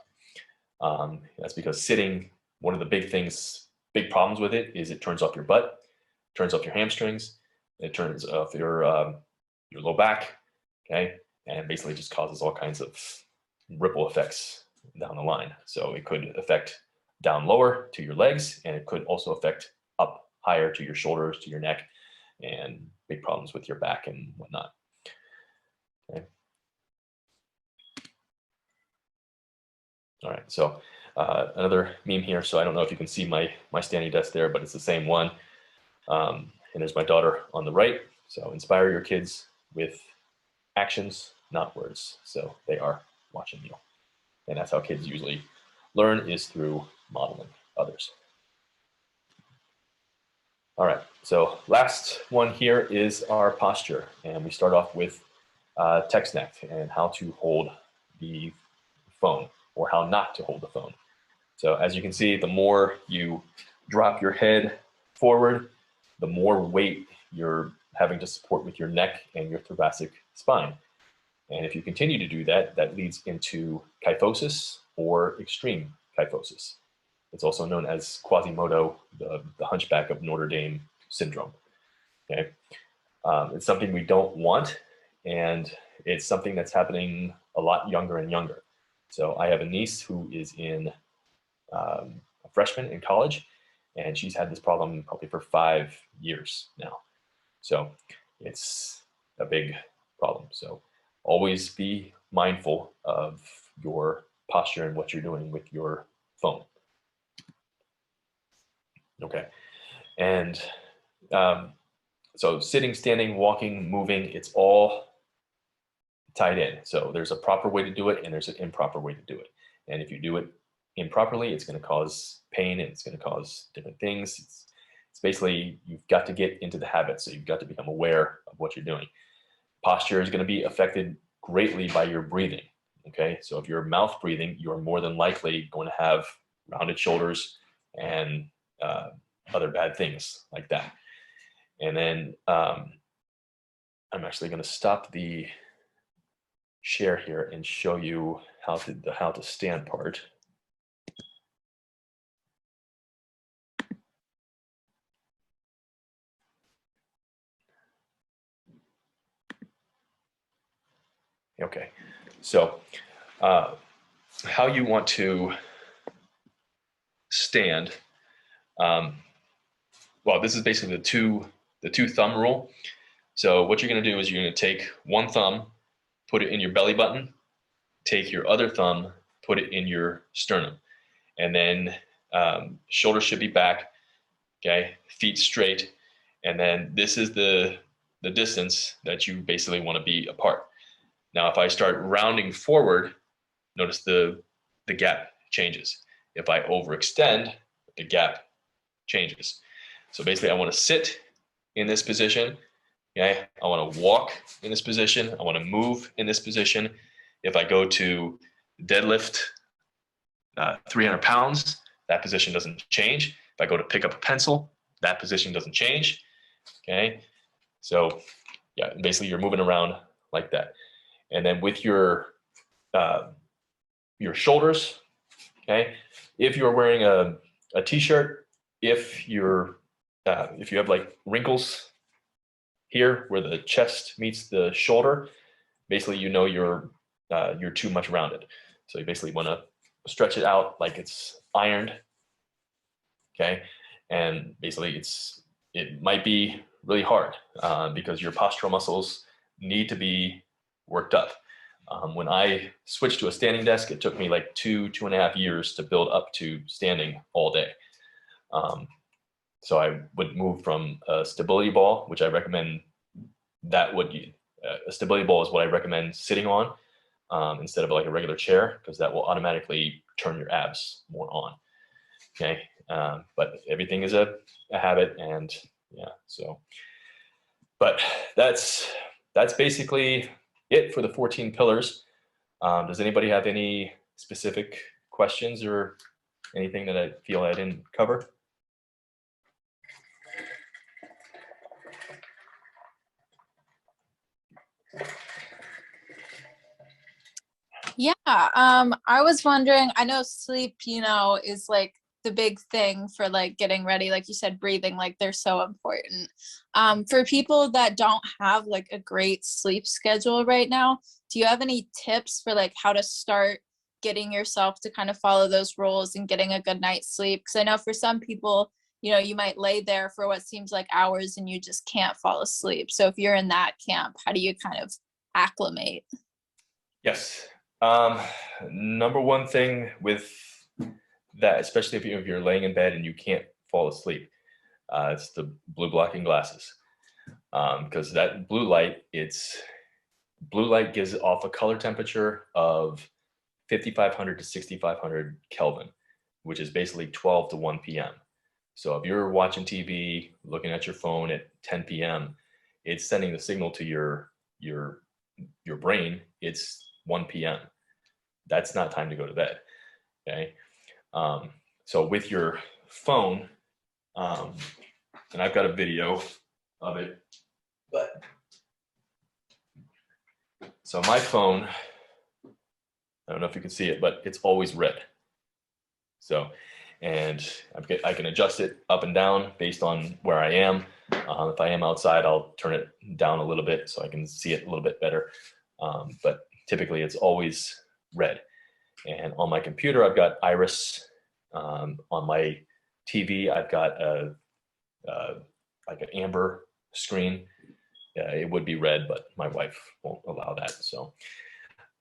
That's because sitting, one of the big problems with it is it turns off your butt, turns off your hamstrings, it turns off your low back, okay, and basically just causes all kinds of ripple effects down the line. So it could affect down lower to your legs, and it could also affect up higher to your shoulders, to your neck, and big problems with your back and whatnot. Okay. All right, so another meme here. So I don't know if you can see my standing desk there, but it's the same one. And there's my daughter on the right. So inspire your kids with actions, not words. So they are watching you. And that's how kids usually learn, is through modeling others. All right, so last one here is our posture. And we start off with text neck and how to hold the phone, or how not to hold the phone. So as you can see, the more you drop your head forward, the more weight you're having to support with your neck and your thoracic spine. And if you continue to do that, that leads into kyphosis or extreme kyphosis. It's also known as Quasimodo, the Hunchback of Notre Dame syndrome. Okay, it's something we don't want, and it's something that's happening a lot younger and younger. So I have a niece who is in a freshman in college, and she's had this problem probably for 5 years now. So it's a big problem. So always be mindful of your posture and what you're doing with your phone. Okay, and so sitting, standing, walking, moving, it's all tied in. So there's a proper way to do it and there's an improper way to do it. And if you do it improperly, it's going to cause pain and it's going to cause different things. It's basically, you've got to get into the habit. So you've got to become aware of what you're doing. Posture is going to be affected greatly by your breathing. Okay, so if you're mouth breathing, you're more than likely going to have rounded shoulders and other bad things like that. And then I'm actually going to stop the share here and show you how to stand part. Okay, so how you want to stand. Well, this is basically the two thumb rule. So what you're going to do is you're going to take one thumb, put it in your belly button, take your other thumb, put it in your sternum, and then shoulders should be back. Okay, feet straight, and then this is the distance that you basically want to be apart. Now, if I start rounding forward, notice the gap changes. If I overextend, the gap changes. So basically, I want to sit in this position. Okay, I want to walk in this position. I want to move in this position. If I go to deadlift 300 pounds, that position doesn't change. If I go to pick up a pencil, that position doesn't change. Okay, so yeah, basically you're moving around like that. And then with your shoulders, okay, if you're wearing a t-shirt, if you have like wrinkles here where the chest meets the shoulder, basically you know you're too much rounded. So you basically want to stretch it out like it's ironed. Okay, and basically it might be really hard because your postural muscles need to be worked up. When I switched to a standing desk, it took me like 2.5 years to build up to standing all day. So I would move from a stability ball, which I recommend a stability ball is what I recommend sitting on instead of like a regular chair, because that will automatically turn your abs more on. Okay, but everything is a habit, and yeah, so, but that's basically it for the 14 pillars. Does anybody have any specific questions or anything that I feel I didn't cover? Yeah, I was wondering, I know sleep, is like the big thing for like getting ready, like you said, breathing, like they're so important. For people that don't have like a great sleep schedule right now, do you have any tips for like how to start getting yourself to kind of follow those rules and getting a good night's sleep? Because I know for some people, you might lay there for what seems like hours and you just can't fall asleep. So if you're in that camp, how do you kind of acclimate? Yes. Number one thing with that, especially if you're laying in bed and you can't fall asleep, it's the blue blocking glasses. Because that blue light gives off a color temperature of 5,500 to 6,500 Kelvin, which is basically 12 to 1 p.m. So if you're watching TV, looking at your phone at 10 p.m., it's sending the signal to your brain. It's 1 p.m. That's not time to go to bed. Okay. So with your phone, and I've got a video of it, but so my phone, I don't know if you can see it, but it's always red. So, and I can adjust it up and down based on where I am. If I am outside, I'll turn it down a little bit so I can see it a little bit better. But typically it's always red. And on my computer, I've got iris. On my TV, I've got like an amber screen. It would be red, but my wife won't allow that. So,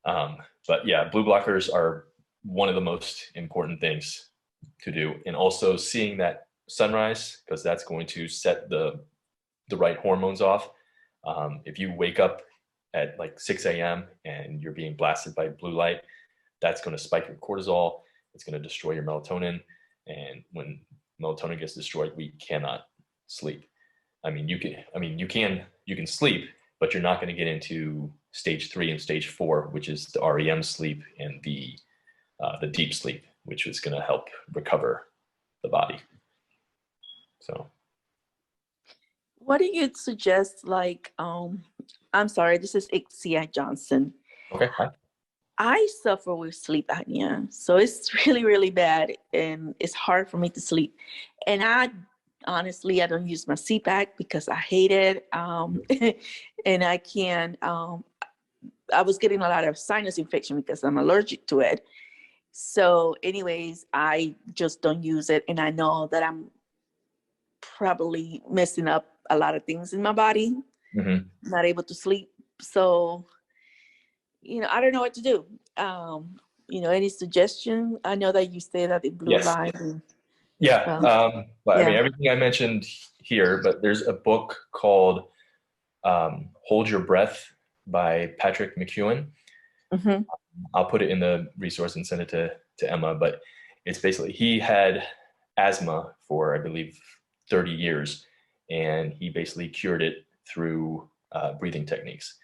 but yeah, blue blockers are one of the most important things to do. And also seeing that sunrise, because that's going to set the right hormones off. If you wake up at like 6 a.m. and you're being blasted by blue light, that's going to spike your cortisol. It's going to destroy your melatonin. And when melatonin gets destroyed, we cannot sleep. I mean, you can sleep, but you're not going to get into stage 3 and stage 4, which is the REM sleep and the deep sleep, which is going to help recover the body. So, what do you suggest? Like, I'm sorry, this is Ixia Johnson. okay, hi. I suffer with sleep apnea, so it's really, really bad, and it's hard for me to sleep. And I honestly don't use my CPAP because I hate it, and I can't. I was getting a lot of sinus infection because I'm allergic to it. So, anyways, I just don't use it, and I know that I'm probably messing up a lot of things in my body. Not able to sleep. So, I don't know what to do. Any suggestion? I know that you say that the blue light. Yeah. I mean, everything I mentioned here, but there's a book called Hold Your Breath by Patrick Mcewen. I'll put it in the resource and send it to Emma, but it's basically, he had asthma for, I believe, 30 years, and he basically cured it through breathing techniques.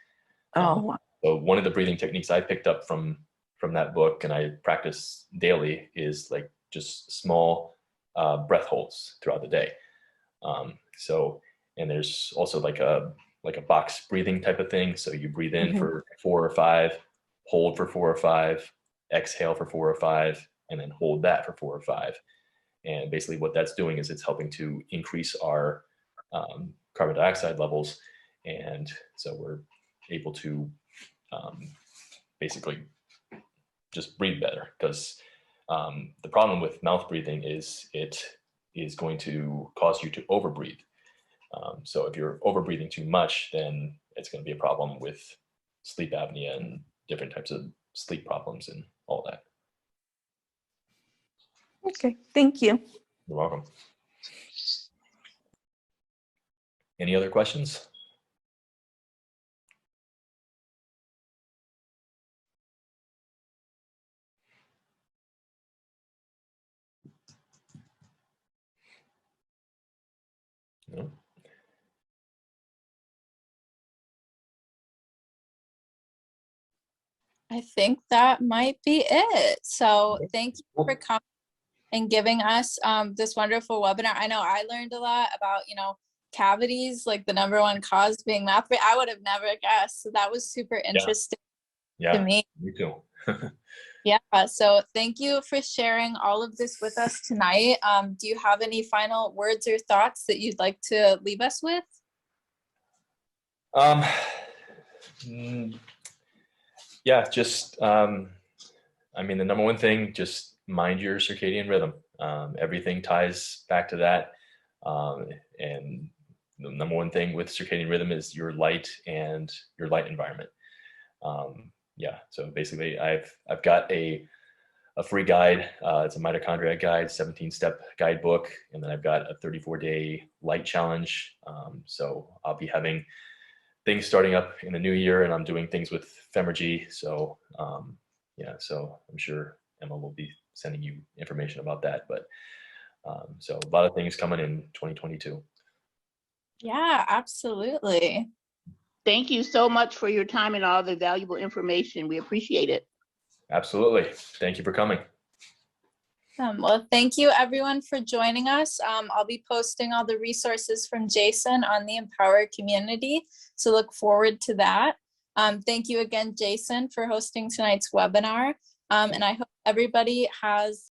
So one of the breathing techniques I picked up from that book and I practice daily is like just small breath holds throughout the day. And there's also like a box breathing type of thing. So you breathe in for 4 or 5, hold for 4 or 5, exhale for 4 or 5, and then hold that for 4 or 5. And basically what that's doing is it's helping to increase our carbon dioxide levels. And so we're able to basically just breathe better, because the problem with mouth breathing is it is going to cause you to overbreathe. So if you're overbreathing too much, then it's going to be a problem with sleep apnea and different types of sleep problems and all that. Okay, thank you. You're welcome. Any other questions? No? I think that might be it. So thank you for coming and giving us this wonderful webinar. I know I learned a lot about, cavities, like the #1 cause being mouth breathing. I would have never guessed. So that was super interesting to me. Me too. Yeah, so thank you for sharing all of this with us tonight. Do you have any final words or thoughts that you'd like to leave us with? Yeah, just, I mean, the #1 thing, just mind your circadian rhythm. Everything ties back to that. And the #1 thing with circadian rhythm is your light and your light environment. Yeah, so basically I've got a free guide. It's a mitochondria guide, 17-step guidebook. And then I've got a 34-day light challenge. So I'll be having things starting up in the new year, and I'm doing things with Femergy. So yeah, so I'm sure Emma will be sending you information about that. But so a lot of things coming in 2022. Yeah, absolutely. Thank you so much for your time and all the valuable information. We appreciate it. Absolutely. Thank you for coming. Well, thank you everyone for joining us. I'll be posting all the resources from Jason on the Empower community, so look forward to that. Thank you again, Jason, for hosting tonight's webinar. And I hope everybody has